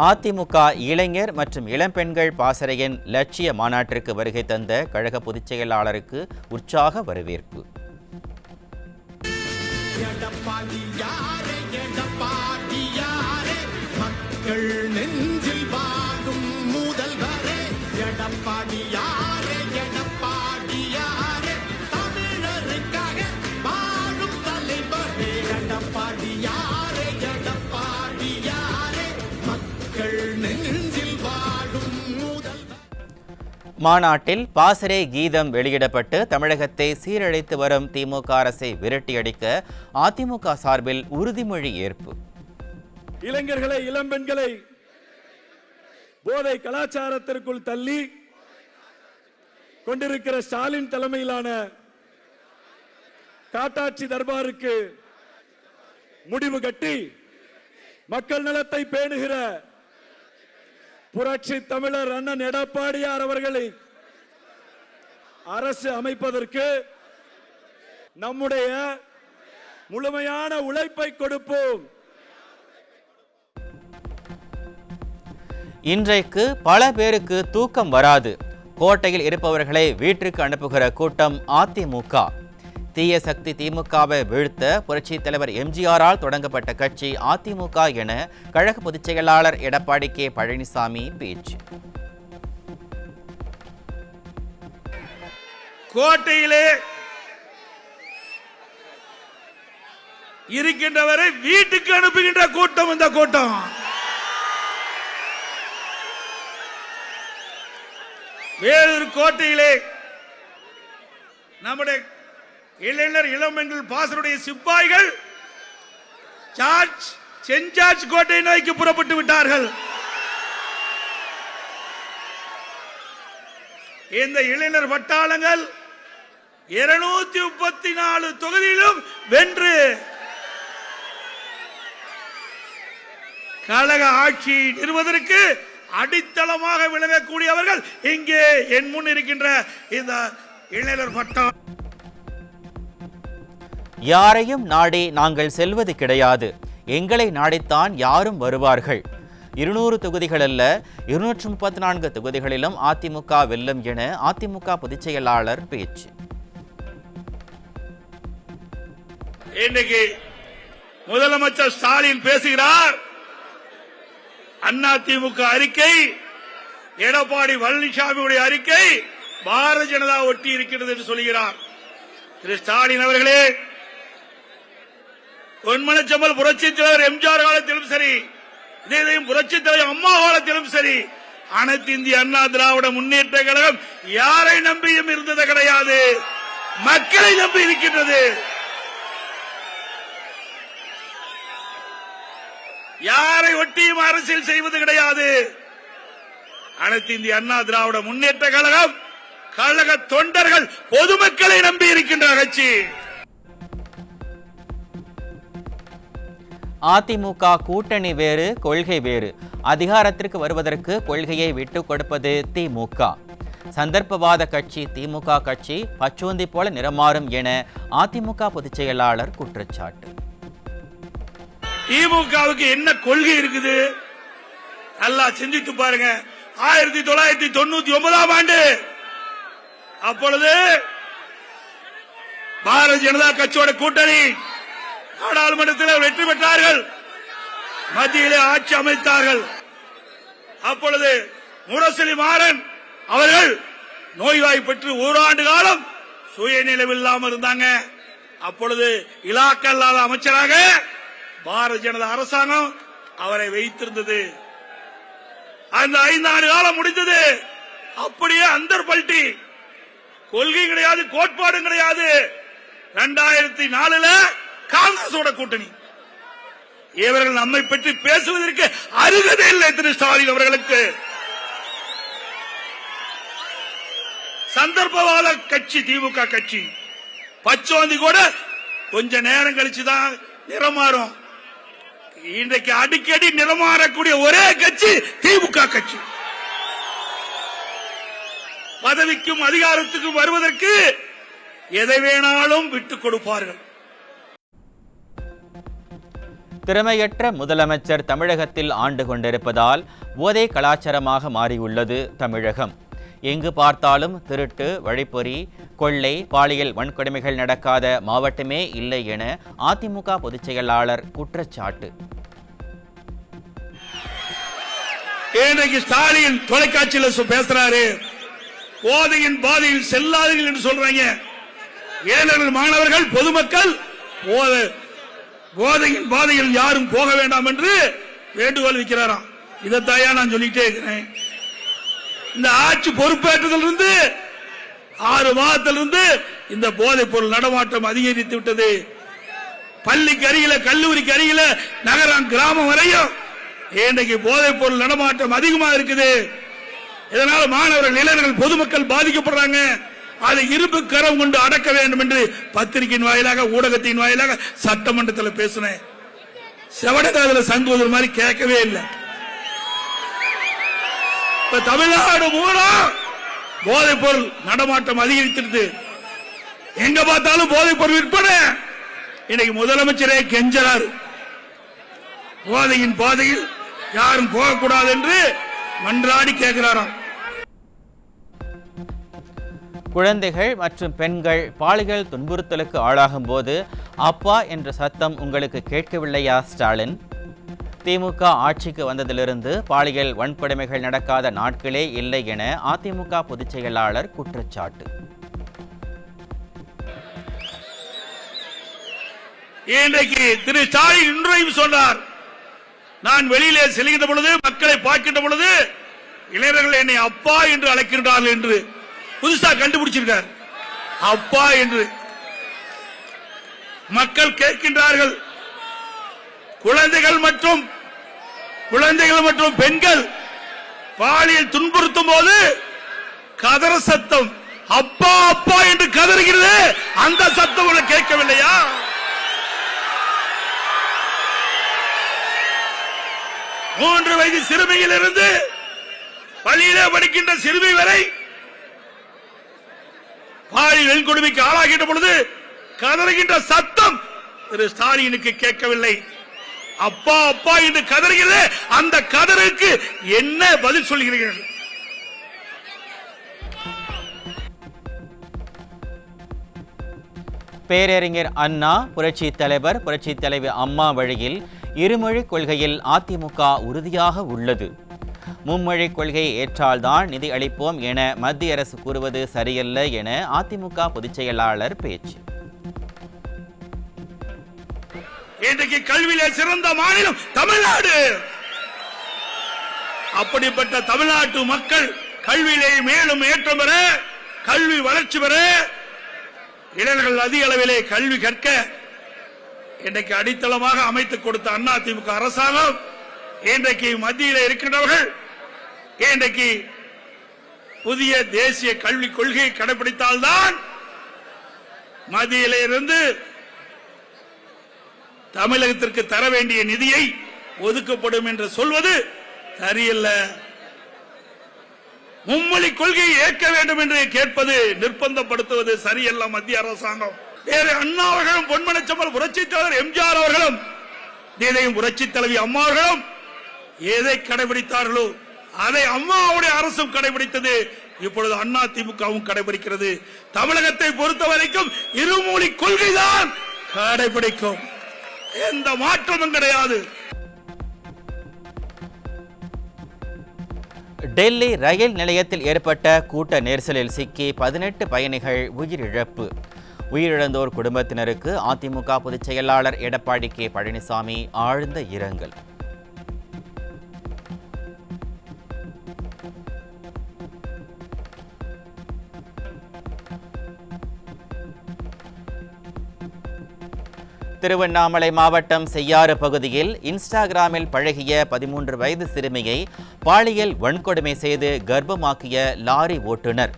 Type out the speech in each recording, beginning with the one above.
அதிமுக இளைஞர் மற்றும் இளம்பெண்கள் பாசறையின் லட்சிய மாநாட்டிற்கு வருகை தந்த கழக பொதுச் செயலாளருக்கு உற்சாக வரவேற்பு. மாநாட்டில் பாசறை கீதம் வெளியிடப்பட்டு தமிழகத்தை சீரழித்து வரும் திமுக அரசை விரட்டியடிக்க அதிமுக சார்பில் உறுதிமொழி ஏற்பு. இளைஞர்களை இளம்பெண்களை போதை கலாச்சாரத்திற்குள் தள்ளி கொண்டிருக்கிற ஸ்டாலின் தலைமையிலான காட்டாட்சி தர்பாருக்கு முடிவு கட்டி மக்கள் நலத்தை பேணுகிற புரட்சி தமிழர் அண்ணன் எடப்பாடியார் அவர்களை அரசு அமைப்பதற்கு நம்முடைய முழுமையான உழைப்பை கொடுப்போம். இன்றைக்கு பல பேருக்கு தூக்கம் வராது. கோட்டையில் இருப்பவர்களை வீட்டிற்கு அனுப்புகிற கூட்டம் அதிமுக. தீய சக்தி திமுகவை வீழ்த்த புரட்சி தலைவர் எம்ஜிஆரால் தொடங்கப்பட்ட கட்சி அதிமுக என கழக பொதுச் செயலாளர் எடப்பாடி கே பழனிசாமி பேச்சு. கோட்டையிலே இருக்கின்றவரை வீட்டுக்கு அனுப்புகின்ற கூட்டம் இந்த கூட்டம். வேலூர் கோட்டையிலே நம்முடைய இளைஞர் இளம்பெண்கள் பாசறையுடைய சிப்பாய்கள் சென்ட் ஜார்ஜ் கோட்டை நோக்கி புறப்பட்டு விட்டார்கள். இந்த இளைஞர் பட்டாளங்கள் 234 தொகுதியிலும் வென்று கழக ஆட்சி நிறுவதற்கு அடித்தளமாக விளங்கக்கூடியவர்கள் இங்கே என் முன் இருக்கின்ற இந்த இளைஞர் பட்டாளம். யாரையும் நாடி நாங்கள் செல்வது கிடையாது. எங்களை நாடித்தான் யாரும் வருவார்கள். 200 தொகுதிகள் அல்ல 234 தொகுதிகளிலும் அதிமுக வெல்லும் என அதிமுக பொதுச் செயலாளர் பேச்சு. இன்னைக்கு முதலமைச்சர் ஸ்டாலின் பேசுகிறார். அதிமுக அறிக்கை, எடப்பாடி பழனிசாமியுடைய அறிக்கை பாரதிய ஜனதா ஒட்டி இருக்கிறது என்று சொல்கிறார். திரு ஸ்டாலின் அவர்களே, பொன்மனச்செம்மல் புரட்சி தலைவர் எம்ஜிஆர் காலத்திலும் சரி, இதையும் புரட்சி தலைவர் அம்மா காலத்திலும் சரி, அனைத்து இந்திய அண்ணா திராவிட முன்னேற்ற கழகம் யாரை நம்பியும் இருந்தது கிடையாது, மக்களை நம்பி இருக்கின்றது. யாரை ஒட்டியும் அரசியல் செய்வது கிடையாது. அனைத்து இந்திய அண்ணா திராவிட முன்னேற்ற கழகம் கழக தொண்டர்கள் பொதுமக்களை நம்பி இருக்கின்ற கட்சி. அதிமுக கூட்டணி வேறு, கொள்கை வேறு. அதிகாரத்திற்கு வருவதற்கு கொள்கையை விட்டுக் கொடுப்பது திமுக. சந்தர்ப்பவாத கட்சி திமுக கட்சி பச்சோந்தி போல நிறமாறும் என அதிமுக பொதுச் செயலாளர் குற்றச்சாட்டு. திமுகவுக்கு என்ன கொள்கை இருக்குது நல்லா சிந்தித்து பாருங்க. 1999ஆம் ஆண்டு அப்பொழுது பாரதிய ஜனதா கட்சியோட கூட்டணி நாடாளுமன்றத்தில் வெற்றி பெற்றார்கள், மத்தியிலே ஆட்சி அமைத்தார்கள். அப்பொழுது முரசொலி மாறன் அவர்கள் நோய்வாய்ப்பட்டு ஓராண்டு காலம் சுயநிலைவில்லாமல் இருந்தாங்க. அப்பொழுது இலாக்கா இல்லாத அமைச்சராக பாரதிய ஜனதா அரசாங்கம் அவரை வைத்திருந்தது. அந்த 5 ஆண்டு காலம் முடிந்தது. அப்படியே அந்தர் பல்டி, கொள்கை கிடையாது, கோட்பாடு கிடையாது. 2004 காங்கிரஸோட கூட்டணி. இவர்கள் நம்மை பற்றி பேசுவதற்கு அருகதை இல்லை. திரு ஸ்டாலின் அவர்களுக்கு சந்தர்ப்பவாத கட்சி திமுக கட்சி. பச்சோந்தி கூட கொஞ்ச நேரம் கழிச்சுதான் நிறமாறும். இன்றைக்கு அடிக்கடி நிறமாறக்கூடிய ஒரே கட்சி திமுக கட்சி. பதவிக்கும் அதிகாரத்துக்கும் வருவதற்கு எதை வேணாலும் விட்டுக் கொடுப்பார்கள். திறமையற்ற முதலமைச்சர் தமிழகத்தில் ஆண்டு கொண்டிருப்பதால் போதை கலாச்சாரமாக மாறியுள்ளது தமிழகம். எங்கு பார்த்தாலும் திருட்டு, வழிப்பறி, கொள்ளை, பாலியல் வன்கொடுமைகள் நடக்காத மாவட்டமே இல்லை என அதிமுக பொதுச் செயலாளர் குற்றச்சாட்டு. இன்றைக்கு ஸ்டாலின் தொலைக்காட்சியில் பேசுறாரு, போதையின் பாதையில் செல்லாதீர்கள் என்று சொல்றாங்க. ஏழைகள், மாணவர்கள், பொதுமக்கள் போதையின் பாதையில் யாரும் போக வேண்டாம் என்று வேண்டுகோள் வைக்கிறாராம். இதைத்தாயா நான் சொல்லிட்டே இருக்கிறேன். இந்த ஆட்சி பொறுப்பேற்றதிலிருந்து 6 மாதத்திலிருந்து இந்த போதைப் பொருள் நடமாட்டம் அதிகரித்து விட்டது. பள்ளிக்கு அருகில, கல்லூரிக்கு அருகில, நகரம், கிராமம் வரையும் இன்றைக்கு போதைப் பொருள் நடமாட்டம் அதிகமாக இருக்குது. இதனால மாணவர்கள், இளைஞர்கள், பொதுமக்கள் பாதிக்கப்படுறாங்க. அதை இரும்பு கரம் கொண்டு அடக்க வேண்டும் என்று பத்திரிகையின் வாயிலாக, ஊடகத்தின் வாயிலாக சட்டமன்றத்தில் பேசினேன். செவடகாதுல சங்குவதற்கு மாதிரி கேட்கவே இல்லை. இப்ப தமிழ்நாடு மூலம் போதைப் பொருள் நடமாட்டம் அதிகரித்திருக்கு. எங்க பார்த்தாலும் போதைப் பொருள் விற்பனை. இன்னைக்கு முதலமைச்சரே கெஞ்சறாரு, போதையின் பாதையில் யாரும் போகக்கூடாது என்று மன்றாடி கேட்கிறாராம். குழந்தைகள் மற்றும் பெண்கள் பாலியல் துன்புறுத்தலுக்கு ஆளாகும் போது அப்பா என்ற சத்தம் உங்களுக்கு கேட்கவில்லையா ஸ்டாலின்? திமுக ஆட்சிக்கு வந்ததிலிருந்து பாலியல் வன்கொடுமைகள் நடக்காத நாட்களே இல்லை என அதிமுக பொதுச் செயலாளர் குற்றச்சாட்டு. இன்றைக்கு திரு ஸ்டாலின் இன்றையும் சொன்னார், நான் வெளியிலே செல்கின்ற பொழுது, மக்களை பார்க்கின்ற பொழுது இளைஞர்கள் என்னை அப்பா என்று அழைக்கின்றார்கள் என்று புதுசா கண்டுபிடிச்சிருக்கார். அப்பா என்று மக்கள் கேட்கின்றார்கள். குழந்தைகள் மற்றும் பெண்கள் பாலியல் துன்புறுத்தும் போது கதற சத்தம், அப்பா அப்பா என்று கதறுகிறது. அந்த சத்தம் உங்களை கேட்கவில்லையா? மூன்று வயது சிறுமியில் இருந்து பள்ளியிலே படிக்கின்ற சிறுமி வரை பாலியல் வன்கொடுமைக்கு ஆளாகின்ற பொழுது கதறுகின்ற சத்தம் திரு ஸ்டாலினுக்கு கேட்கவில்லை. அப்பா அப்பா என்று கதறுகிறது. அந்த கதருக்கு என்ன பதில் சொல்கிறீர்கள்? பேரறிஞர் அண்ணா, புரட்சி தலைவர், புரட்சி தலைவி அம்மா வழியில் இருமொழி கொள்கையில் அதிமுக உறுதியாக உள்ளது. மும்மொழி கொள்கையை ஏற்றால்தான் நிதி அளிப்போம் என மத்திய அரசு கூறுவது சரியல்ல என அதிமுக பொதுச் செயலாளர் பேச்சு. இன்றைக்கு கல்வியிலே சிறந்த மாநிலம் தமிழ்நாடு. அப்படிப்பட்ட தமிழ்நாட்டு மக்கள் கல்வியிலே மேலும் ஏற்றம் பெற, கல்வி வளர்ச்சி பெற, இளைஞர்கள் அதிக அளவிலே கல்வி கற்க இன்றைக்கு அடித்தளமாக அமைத்துக் கொடுத்த அதிமுக அரசாங்கம், இன்றைக்கு மத்தியில் இருக்கின்றவர்கள் இன்றைக்கு புதிய தேசிய கல்விக் கொள்கையை கடைபிடித்தால்தான் மத்தியிலே இருந்து தமிழகத்திற்கு தர வேண்டிய நிதியை ஒதுக்கப்படும் என்று சொல்வது சரியல்ல. மும்மொழி கொள்கையை ஏற்க வேண்டும் என்று கேட்பது, நிர்பந்தப்படுத்துவது சரியல்ல. மத்திய அரசாங்கம் வேறு அண்ணா அவர்களும், பொன்மனச்செம்மல் புரட்சி தலைவர் எம்ஜிஆர் அவர்களும், இதையும் புரட்சி தலைவி அம்மா அவர்களும் எதை கடைபிடித்தார்களோ அதை அம்மாவுடைய அரசும் கடைபிடித்தது. இப்பொழுது அண்ணா திமுகவும் கடைபிடிக்கிறது. தமிழகத்தை பொறுத்தவரைக்கும் இருமொழி கொள்கைதான் கடைபிடிக்கும். எந்த மாற்றமும் கிடையாது. டெல்லி ரயில் நிலையத்தில் ஏற்பட்ட கூட்ட நெரிசலில் சிக்கி 18 பயணிகள் உயிரிழப்பு. உயிரிழந்தோர் குடும்பத்தினருக்கு அதிமுக பொதுச் செயலாளர் எடப்பாடி கே பழனிசாமி ஆழ்ந்த இரங்கல். திருவண்ணாமலை மாவட்டம் செய்யாறு பகுதியில் இன்ஸ்டாகிராமில் பழகிய 13 வயது சிறுமியை பாலியல் வன்கொடுமை செய்து கர்ப்பமாக்கிய லாரி ஓட்டுநர்.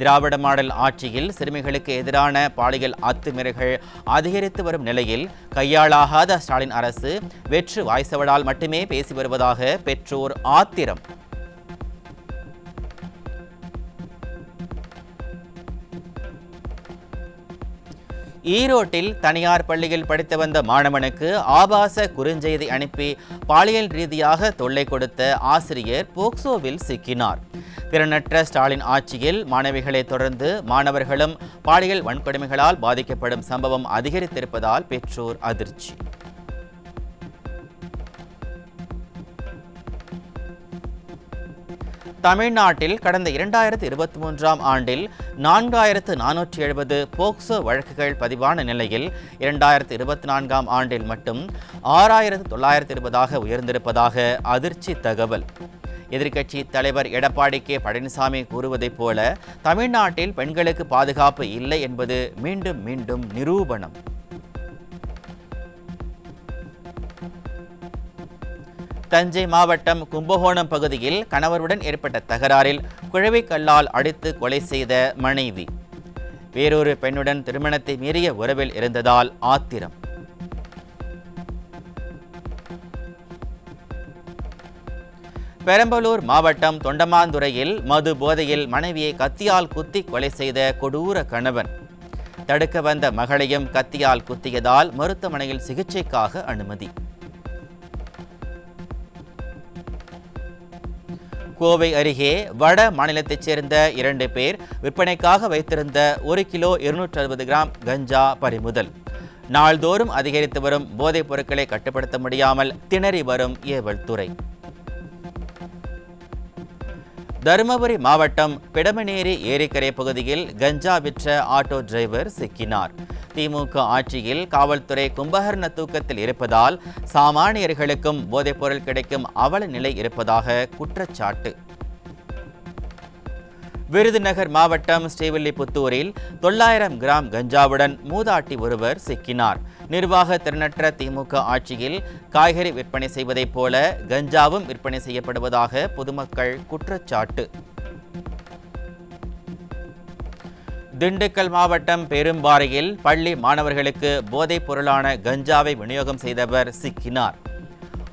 திராவிட மாடல் ஆட்சியில் சிறுமிகளுக்கு எதிரான பாலியல் அத்துமீறல்கள் அதிகரித்து வரும் நிலையில் கையாளாகாத ஸ்டாலின் அரசு வெற்று வாய்சவடால் மட்டுமே பேசி வருவதாக பெற்றோர் ஆத்திரம். ஈரோட்டில் தனியார் பள்ளியில் படித்து வந்த மாணவனுக்கு ஆபாச குறுஞ்செய்தி அனுப்பி பாலியல் ரீதியாக தொல்லை கொடுத்த ஆசிரியர் போக்சோவில் சிக்கினார். திறனற்ற ஸ்டாலின் ஆட்சியில் மாணவிகளை தொடர்ந்து மாணவர்களும் பாலியல் வன்கொடுமைகளால் பாதிக்கப்படும் சம்பவம் அதிகரித்திருப்பதால் பெற்றோர் அதிர்ச்சி. தமிழ்நாட்டில் கடந்த 2023ஆம் ஆண்டில் 4470 போக்சோ வழக்குகள் பதிவான நிலையில் 2024ஆம் ஆண்டில் மட்டும் 6920ஆக உயர்ந்திருப்பதாக அதிர்ச்சி தகவல். எதிர்க்கட்சி தலைவர் எடப்பாடி கே பழனிசாமி கூறுவதைப் போல தமிழ்நாட்டில் பெண்களுக்கு பாதுகாப்பு இல்லை என்பது மீண்டும் மீண்டும் நிரூபணம். தஞ்சை மாவட்டம் கும்பகோணம் பகுதியில் கணவருடன் ஏற்பட்ட தகராறில் குழவைக்கல்லால் அடித்து கொலை செய்த மனைவி. வேறொரு பெண்ணுடன் திருமணத்தை மீறிய உறவில் இருந்ததால் ஆத்திரம். பெரம்பலூர் மாவட்டம் தொண்டமாந்துறையில் மது போதையில் மனைவியை கத்தியால் குத்தி கொலை செய்த கொடூர கணவன். தடுக்க வந்த மகளையும் கத்தியால் குத்தியதால் மருத்துவமனையில் சிகிச்சைக்காக அனுமதி. கோவை அருகே வட மாநிலத்தைச் சேர்ந்த 2 பேர் விற்பனைக்காக வைத்திருந்த 1 கிலோ 260 கிராம் கஞ்சா பறிமுதல். நாள்தோறும் அதிகரித்து வரும் போதைப் பொருட்களை கட்டுப்படுத்த முடியாமல் திணறி வரும் ஏவல்துறை. தருமபுரி மாவட்டம் பிடமனேரி ஏரிக்கரை பகுதியில் கஞ்சா விற்ற ஆட்டோ டிரைவர் சிக்கினார். திமுக ஆட்சியில் காவல்துறை கும்பகர்ண தூக்கத்தில் இருப்பதால் சாமானியர்களுக்கும் போதைப் பொருள் கிடைக்கும் அவல நிலை இருப்பதாக குற்றச்சாட்டு. விருதுநகர் மாவட்டம் ஸ்ரீவில்லிபுத்தூரில் 900 கிராம் கஞ்சாவுடன் மூதாட்டி ஒருவர் சிக்கினார். நிர்வாக திறனற்ற திமுக ஆட்சியில் காய்கறி விற்பனை செய்வதைப் போல கஞ்சாவும் விற்பனை செய்யப்படுவதாக பொதுமக்கள் குற்றச்சாட்டு. திண்டுக்கல் மாவட்டம் பெரும்பாறையில் பள்ளி மாணவர்களுக்கு போதைப் பொருளான கஞ்சாவை விநியோகம் செய்தவர் சிக்கினார்.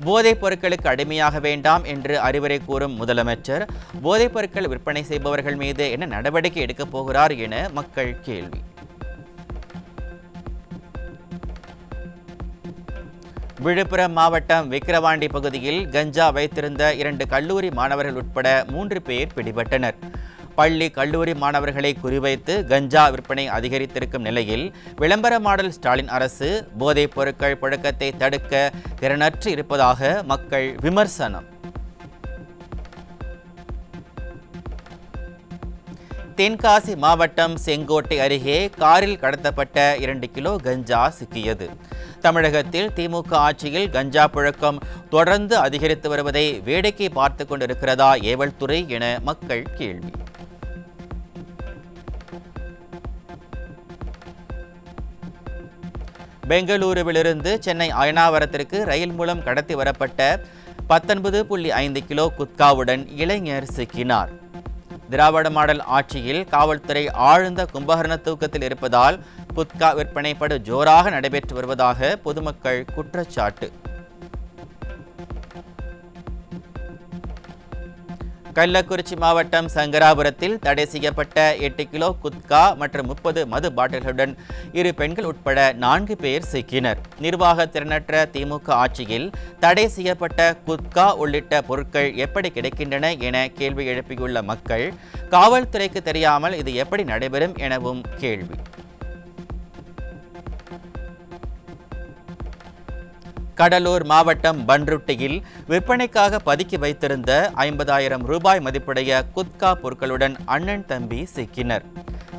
போதைப் பொருட்களுக்கு அடிமையாக வேண்டாம் என்று அறிவுரை கூறும் முதலமைச்சர் போதைப் பொருட்கள் விற்பனை செய்பவர்கள் மீது என்ன நடவடிக்கை எடுக்கப் போகிறார் என மக்கள் கேள்வி. விழுப்புரம் மாவட்டம் விக்கிரவாண்டி பகுதியில் கஞ்சா வைத்திருந்த 2 கல்லூரி மாணவர்கள் உட்பட 3 பேர் பிடிபட்டனர். பள்ளி கல்லூரி மாணவர்களை குறிவைத்து கஞ்சா விற்பனை அதிகரித்திருக்கும் நிலையில் விளம்பர மாடல் ஸ்டாலின் அரசு போதைப் பொருட்கள் புழக்கத்தை தடுக்க திறனற்று இருப்பதாக மக்கள் விமர்சனம். தென்காசி மாவட்டம் செங்கோட்டை அருகே காரில் கடத்தப்பட்ட 2 கிலோ கஞ்சா சிக்கியது. தமிழகத்தில் திமுக ஆட்சியில் கஞ்சா புழக்கம் தொடர்ந்து அதிகரித்து வருவதை வேடிக்கை பார்த்து கொண்டிருக்கிறதா ஏவல்துறை என மக்கள் கேள்வி. பெங்களூருவிலிருந்து சென்னை அயனாவரத்திற்கு ரயில் மூலம் கடத்தி வரப்பட்ட 19.5 கிலோ குட்காவுடன் இளைஞர் சிக்கினார். திராவிட மாடல் ஆட்சியில் காவல்துறை ஆழ்ந்த கும்பகர்ண தூக்கத்தில் இருப்பதால் குட்கா விற்பனை படு ஜோராக நடைபெற்று வருவதாக பொதுமக்கள் குற்றச்சாட்டு. கள்ளக்குறிச்சி மாவட்டம் சங்கராபுரத்தில் தடை செய்யப்பட்ட 8 கிலோ குட்கா மற்றும் 30 மது பாட்டில்களுடன் 2 பெண்கள் உட்பட 4 பேர் சிக்கினர். நிர்வாக திறனற்ற திமுக ஆட்சியில் தடை செய்யப்பட்ட குட்கா உள்ளிட்ட பொருட்கள் எப்படி கிடைக்கின்றன என கேள்வி எழுப்பியுள்ள மக்கள் காவல்துறைக்கு தெரியாமல் இது எப்படி நடைபெறும் எனவும் கேள்வி. கடலூர் மாவட்டம் பன்ருட்டியில் விற்பனைக்காக பதுக்கி வைத்திருந்த 50,000 ரூபாய் மதிப்புடைய குட்கா பொருட்களுடன் அண்ணன் தம்பி சிக்கினர்.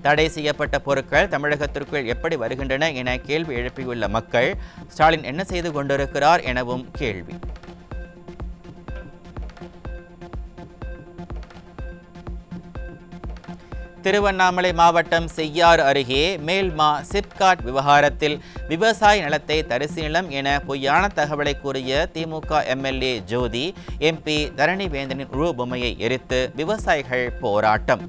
தடை செய்யப்பட்ட பொருட்கள் தமிழகத்திற்குள் எப்படி வருகின்றன என கேள்வி எழுப்பியுள்ள மக்கள் ஸ்டாலின் என்ன செய்து கொண்டிருக்கிறார் எனவும் கேள்வி. திருவண்ணாமலை மாவட்டம் செய்யாறு அருகே மேல்மா சிப்காட் விவகாரத்தில் விவசாய நிலத்தை தரிசு நிலம் என பொய்யான தகவலை கூறிய திமுக எம்எல்ஏ ஜோதி எம்பி தரணிவேந்தனின் உருவ பொம்மையை எரித்து விவசாயிகள் போராட்டம்.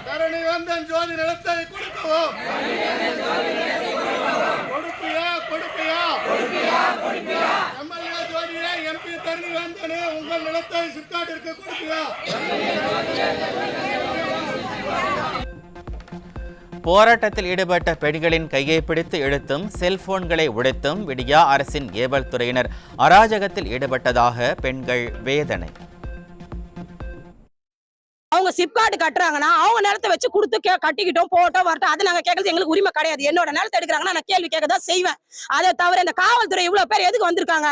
தரணிவேந்தன் ஜோதி நிலத்தை கொடுக்கவும். கொடுப்பியா எம்எல்ஏ ஜோதியே எம்பி தருணி வேந்தனே உங்கள் நிலத்தை சிப்காட்டிற்கு கொடுப்பியா? போராட்டத்தில் ஈடுபட்ட பெண்களின் கையை பிடித்து இழுத்தும் செல்போன்களை உடைத்தும் விடியா அரசின் ஏவல் துறையினர் அராஜகத்தில் ஈடுபட்டதாக பெண்கள் வேதனை. அவங்க சிப்கார்டு கட்டுறாங்கன்னா அவங்க நிலத்தை வச்சு கொடுத்து கட்டிக்கிட்டோம் போட்டோம் வரட்டும், அது நாங்க கேட்கறது எங்களுக்கு உரிமை கிடையாது. என்னோட நிலத்தை எடுக்கிறாங்கன்னா நான் கேள்வி கேட்கதான் செய்வேன். அதை தவிர இந்த காவல்துறை இவ்வளவு பேர் எதுக்கு வந்திருக்காங்க?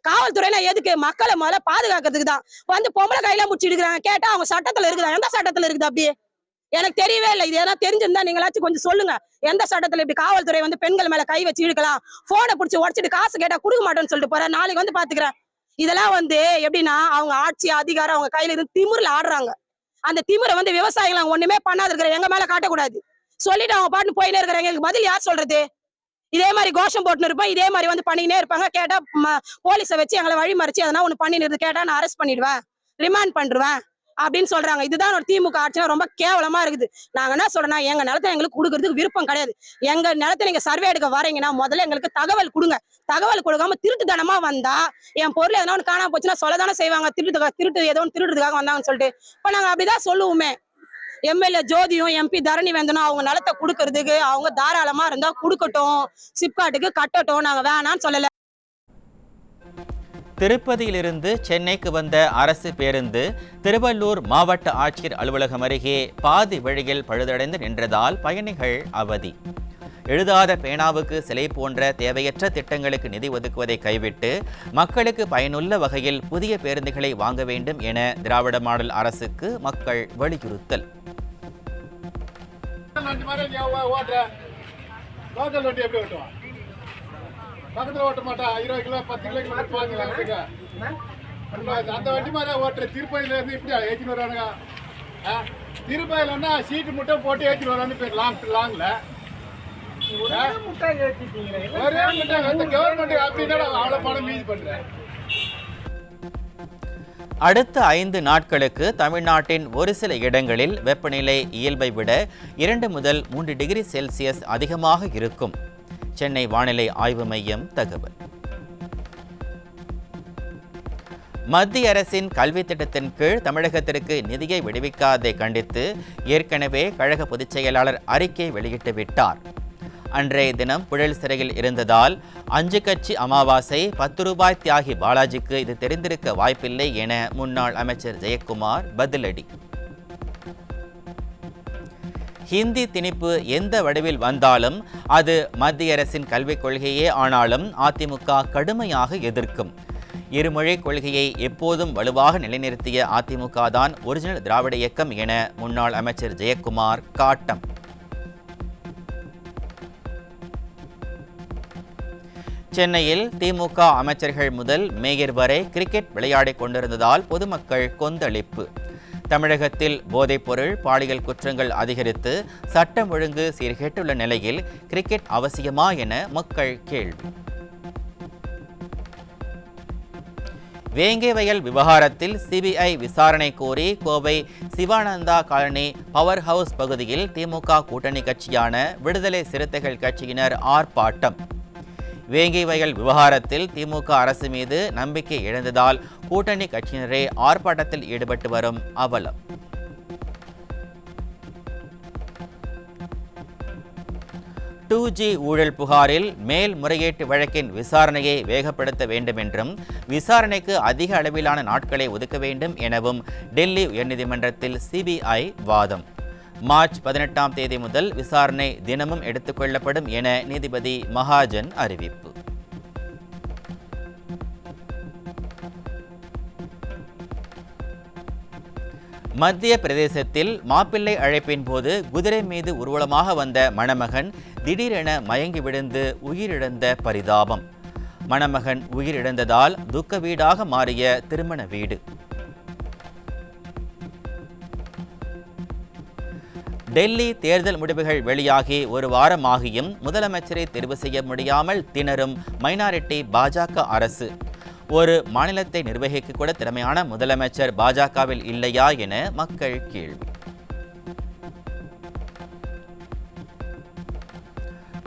காவல்துறைனா எதுக்கு? மக்களை முதல்ல பாதுகாக்கிறதுக்கு தான். வந்து பொம்பளை கையில முடிச்சு எடுக்கிறாங்க. கேட்டா அவங்க சட்டத்துல இருக்குதா? எந்த சட்டத்துல இருக்குது? அப்படியே எனக்கு தெரியவே இல்லை. இது எதனா தெரிஞ்சிருந்தா நீங்களாச்சும் கொஞ்சம் சொல்லுங்க. எந்த சட்டத்துல இப்படி காவல்துறை வந்து பெண்கள் மேல கை வச்சு இழுக்கலாம்? போனை பிடிச்சி உடச்சிட்டு காசு கேட்டா கொடுக்க மாட்டேன்னு சொல்லிட்டு போறேன். நாளைக்கு வந்து பாத்துக்கிறேன். இதெல்லாம் வந்து எப்படின்னா அவங்க ஆட்சி அதிகாரம் அவங்க கையில இருந்து திமிர்ல ஆடுறாங்க. அந்த திமிரை வந்து விவசாயிகள் ஒண்ணுமே பண்ணாது இருக்கிற எங்க மேல காட்டக்கூடாது. சொல்லிட்டு அவங்க பாட்டு போயினே இருக்கிறாங்க. எங்களுக்கு பதில் யார் சொல்றது? இதே மாதிரி கோஷம் போட்டுன்னு இருப்பேன், இதே மாதிரி வந்து பண்ணினே இருப்பாங்க. கேட்டா போலீஸை வச்சு எங்களை வழி மறிச்சு அதனா ஒண்ணு பண்ணிடுறது. கேட்டா நான் அரெஸ்ட் பண்ணிடுவேன், ரிமாண்ட் பண்றேன் அப்படின்னு சொல்றாங்க. இதுதான் ஒரு திமுக ஆட்சினா ரொம்ப கேவலமா இருக்குது. நாங்க என்ன சொல்றோம்னா எங்க நிலத்தை எங்களுக்கு கொடுக்கறதுக்கு விருப்பம் கிடையாது. எங்க நிலத்தை நீங்க சர்வே எடுக்க வரீங்கன்னா முதல்ல எங்களுக்கு தகவல் கொடுங்க. தகவல் கொடுக்காம திருட்டுத்தனமா வந்தா என் பொருள் எதனா ஒன்று காணாம போச்சுன்னா சொல்லதானே செய்வாங்க. திருட்டு ஏதோ ஒன்று திருடுறதுக்காக வந்தாங்கன்னு சொல்லிட்டு இப்ப நாங்க அப்படிதான் சொல்லுவோமே. எம்எல்ஏ ஜோதியும் எம்பி தரணி வேந்தனும் அவங்க நிலத்தை கொடுக்கறதுக்கு அவங்க தாராளமா இருந்தா கொடுக்கட்டும், சிப்காட்டுக்கு கட்டட்டும், நாங்க வேணான்னு சொல்லல. திருப்பதியிலிருந்து சென்னைக்கு வந்த அரசு பேருந்து திருவள்ளூர் மாவட்ட ஆட்சியர் அலுவலகம் அருகே பாதி வழியில் பழுதடைந்து நின்றதால் பயணிகள் அவதி. எழுதாத பேனாவுக்கு சிலை போன்ற தேவையற்ற திட்டங்களுக்கு நிதி ஒதுக்குவதை கைவிட்டு மக்களுக்கு பயனுள்ள வகையில் புதிய பேருந்துகளை வாங்க வேண்டும் என திராவிட மாடல் அரசுக்கு மக்கள் வலியுறுத்தல். பக்கத்துல ஓட்ட மாட்டா 20 கிலோ 10 கிலோமீட்டர் போவாங்க. அந்த வண்டி மாதிரி ஓட்டுற. திருப்பதியில இருந்து இப்படி ஏற்றிட்டு வரானுங்க. திருப்பதியிலன்னா சீட்டு மட்டும் போட்டு ஏற்றிட்டு வரான்னு பேர் லாங்ல ஒரே முட்டை கவர்மெண்ட் அப்படின்னா அவ்வளவு பணம் மீதி பண்றேன். அடுத்த 5 நாட்களுக்கு தமிழ்நாட்டின் ஒரு சில இடங்களில் வெப்பநிலை இயல்பை விட 2 முதல் 3 டிகிரி செல்சியஸ் அதிகமாக இருக்கும். சென்னை வானிலை ஆய்வு மையம் தகவல். மத்திய அரசின் கல்வி திட்டத்தின் கீழ் தமிழகத்திற்கு நிதியை விடுவிக்காதை கண்டித்து ஏற்கனவே கழக பொதுச் செயலாளர் அறிக்கை வெளியிட்டு விட்டார். அன்றைய தினம் புழல் சிறையில் இருந்ததால் 5 கட்சி அமாவாசை 10 ரூபாய் தியாகி பாலாஜிக்கு இது தெரிந்திருக்க வாய்ப்பில்லை என முன்னாள் அமைச்சர் ஜெயக்குமார் பதிலடி. ஹிந்தி திணிப்பு எந்த வடிவில் வந்தாலும் அது மத்திய அரசின் கல்விக் கொள்கையே ஆனாலும் அதிமுக கடுமையாக எதிர்க்கும். இருமொழி கொள்கையை எப்போதும் வலுவாக நிலைநிறுத்திய அதிமுக தான் ஒரிஜினல் திராவிட இயக்கம் என முன்னாள் அமைச்சர் ஜெயக்குமார் காட்டம். சென்னையில் திமுக அமைச்சர்கள் முதல் மேயர் வரை கிரிக்கெட் விளையாடிக் கொண்டிருந்ததால் பொதுமக்கள் கொந்தளிப்பு. தமிழகத்தில் போதைப்பொருள் பாலியல் குற்றங்கள் அதிகரித்து சட்டம் ஒழுங்கு சீர்கேட்டுள்ள நிலையில் கிரிக்கெட் அவசியமா என மக்கள் கேள்வி. வேங்கை வயல் விவகாரத்தில் சிபிஐ விசாரணை கோரி Kovai Sivananda colony power house பகுதியில் திமுக கூட்டணி கட்சியான விடுதலை சிறுத்தைகள் கட்சியினர் ஆர்ப்பாட்டம். வேங்கை வயல் விவகாரத்தில் திமுக அரசு மீது நம்பிக்கை இழந்ததால் கூட்டணி கட்சியினரே ஆர்ப்பாட்டத்தில் ஈடுபட்டு வரும் அவலம். டூ ஊழல் புகாரில் மேல்முறையீட்டு வழக்கின் விசாரணையை வேகப்படுத்த வேண்டும் என்றும் விசாரணைக்கு அதிக அளவிலான நாட்களை ஒதுக்க வேண்டும் எனவும் டெல்லி உயர்நீதிமன்றத்தில் சிபிஐ வாதம். மார்ச் 18ஆம் தேதி முதல் விசாரணை தினமும் எடுத்துக்கொள்ளப்படும் என நீதிபதி மகாஜன் அறிவிப்பு. மத்திய பிரதேசத்தில் மாப்பிள்ளை அழைப்பின் போது குதிரை மீது ஊர்வலமாக வந்த மணமகன் திடீரென மயங்கி விழுந்து உயிரிழந்த பரிதாபம். மணமகன் உயிரிழந்ததால் துக்க வீடாக மாறிய திருமண வீடு. டெல்லி தேர்தல் முடிவுகள் வெளியாகி ஒரு வாரமாகியும் முதலமைச்சரை தேர்வு செய்ய முடியாமல் திணறும் மைனாரிட்டி பாஜக அரசு. ஒரு மாநிலத்தை நிர்வகிக்க கூட திறமையான முதலமைச்சர் பாஜகவில் இல்லையா என மக்கள் கேள்வி.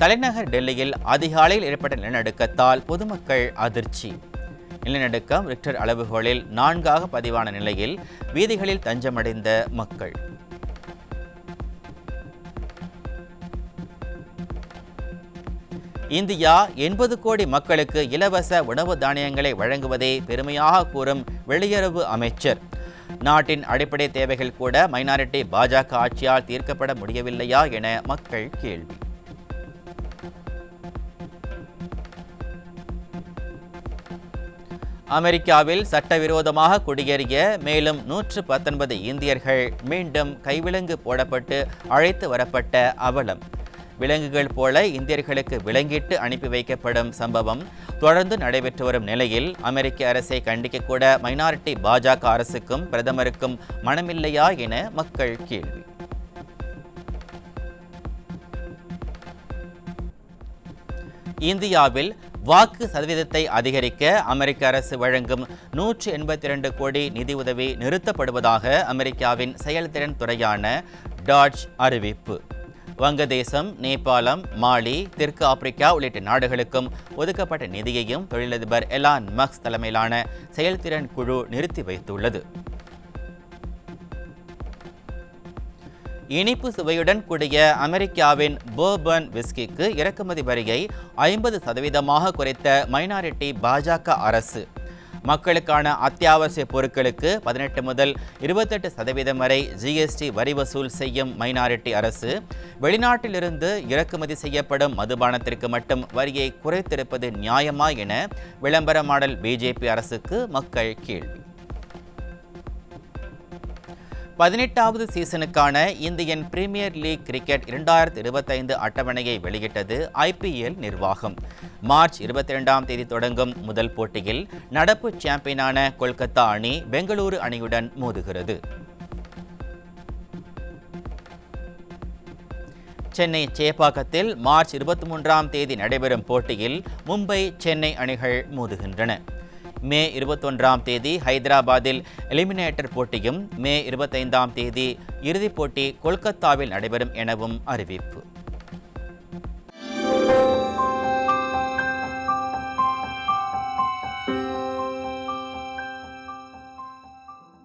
தலைநகர் டெல்லியில் அதிகாலையில் ஏற்பட்ட நிலநடுக்கத்தால் பொதுமக்கள் அதிர்ச்சி. நிலநடுக்கம் ரிக்டர் அளவுகோலில் 4ஆக பதிவான நிலையில் வீதிகளில் தஞ்சமடைந்த மக்கள். இந்தியா 80 கோடி மக்களுக்கு இலவச உணவு தானியங்களை வழங்குவதை பெருமையாக கூறும் வெளியுறவு அமைச்சர். நாட்டின் அடிப்படை தேவைகள் கூட மைனாரிட்டி பாஜக ஆட்சியால் தீர்க்கப்பட முடியவில்லையா என மக்கள் கேள்வி. அமெரிக்காவில் சட்டவிரோதமாக குடியேறிய மேலும் 119 இந்தியர்கள் மீண்டும் கைவிலங்கு போடப்பட்டு அழைத்து வரப்பட்ட அவலம். விலங்குகள் போல இந்தியர்களுக்கு விலங்கிட்டு அனுப்பி வைக்கப்படும் சம்பவம் தொடர்ந்து நடைபெற்று வரும் நிலையில் அமெரிக்க அரசை கண்டிக்கக்கூட மைனாரிட்டி பாஜக அரசுக்கும் பிரதமருக்கும் மனமில்லையா என மக்கள் கேள்வி. இந்தியாவில் வாக்கு சதவீதத்தை அதிகரிக்க அமெரிக்க அரசு வழங்கும் 182 கோடி நிதியுதவி நிறுத்தப்படுவதாக அமெரிக்காவின் செயல்திறன் துறையான டாட்ஜ் அறிவிப்பு. வங்கதேசம், நேபாளம், மாலி, தெற்கு ஆப்பிரிக்கா உள்ளிட்ட நாடுகளுக்கும் ஒதுக்கப்பட்ட நிதியையும் தொழிலதிபர் எலான் மஸ்க் தலைமையிலான செயல்திறன் குழு நிறுத்தி வைத்துள்ளது. இனிப்பு சுவையுடன் கூடிய அமெரிக்காவின் போர்பன் விஸ்கிக்கு இறக்குமதி வரியை 50% குறைத்த மைனாரிட்டி பாஜக அரசு. மக்களுக்கான அத்தியாவசிய பொருட்களுக்கு 18 முதல் 28% வரை ஜிஎஸ்டி வரி வசூல் செய்யும் மைனாரிட்டி அரசு வெளிநாட்டிலிருந்து இறக்குமதி செய்யப்படும் மதுபானத்திற்கு மட்டும் வரியை குறைத்திருப்பது நியாயமா என விளம்பர மாடல் பிஜேபி அரசுக்கு மக்கள் கேள்வி. 18வது சீசனுக்கான இந்தியன் பிரீமியர் லீக் கிரிக்கெட் 2025 அட்டவணையை வெளியிட்டது ஐபிஎல் நிர்வாகம். மார்ச் 22ஆம் தேதி தொடங்கும் முதல் போட்டியில் நடப்பு சாம்பியனான கொல்கத்தா அணி பெங்களூரு அணியுடன் மோதுகிறது. சென்னை சேப்பாக்கத்தில் மார்ச் 23ஆம் தேதி நடைபெறும் போட்டியில் மும்பை, சென்னை அணிகள் மோதுகின்றன. மே 21ஆம் தேதி ஹைதராபாத்தில் எலிமினேட்டர் போட்டியும், மே 25ஆம் தேதி இறுதிப் போட்டி கொல்கத்தாவில் நடைபெறும் எனவும் அறிவிப்பு.